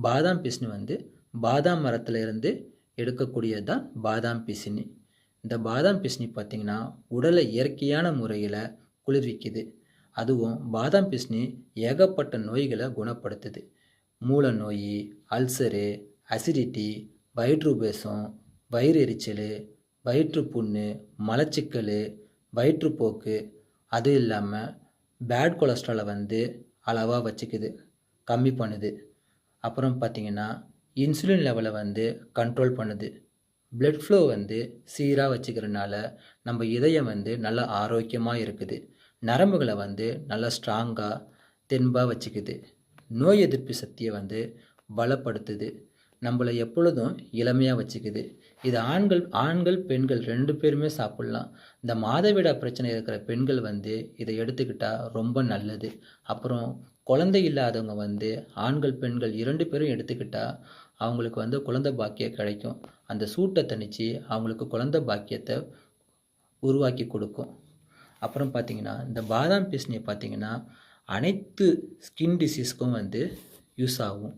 பாதாம் பிசினி வந்து பாதாம் மரத்தில் இருந்து எடுக்கக்கூடியது தான் பாதாம் பிசினி. இந்த பாதாம் பிசினி பார்த்திங்கன்னா உடலை இயற்கையான முறையில் குளிர்விக்குது. அதுவும் பாதாம் பிசினி ஏகப்பட்ட நோய்களை குணப்படுத்துது. மூல நோய், அல்சரு, அசிடிட்டி, வயிற்றுபேசம், வயிறு எரிச்சல், வயிற்றுப்புண்ணு, மலச்சிக்கல், வயிற்றுப்போக்கு, அது இல்லாமல் பேட் கொலஸ்ட்ராலை வந்து அளவாக வச்சுக்குது, கம்மி பண்ணுது. அப்புறம் பார்த்திங்கன்னா இன்சுலின் லெவலை வந்து கண்ட்ரோல் பண்ணுது. பிளட் ஃப்ளோ வந்து சீராக வச்சுக்கிறனால நம்ம இதயம் வந்து நல்லா ஆரோக்கியமாக இருக்குது. நரம்புகளை வந்து நல்லா ஸ்ட்ராங்காக தெம்பாக வச்சுக்குது. நோய் எதிர்ப்பு சக்தியை வந்து பலப்படுத்துது. நம்மளை எப்பொழுதும் இளமையாக வச்சுக்குது. இது ஆண்கள் பெண்கள் 2 பேருமே சாப்பிட்லாம். இந்த மாதவிடா பிரச்சனை இருக்கிற பெண்கள் வந்து இதை எடுத்துக்கிட்டால் ரொம்ப நல்லது. அப்புறம் குழந்தை இல்லாதவங்க வந்து ஆண்கள் பெண்கள் 2 பேரும் எடுத்துக்கிட்டால் அவங்களுக்கு வந்து குழந்தை பாக்கியம் கிடைக்கும். அந்த சூட்டை தணித்து அவங்களுக்கு குழந்தை பாக்கியத்தை உருவாக்கி கொடுக்கும். அப்புறம் பார்த்திங்கன்னா இந்த பாதாம் பிசினியை பார்த்திங்கன்னா அனைத்து ஸ்கின் டிசீஸ்க்கும் வந்து யூஸ் ஆகும்.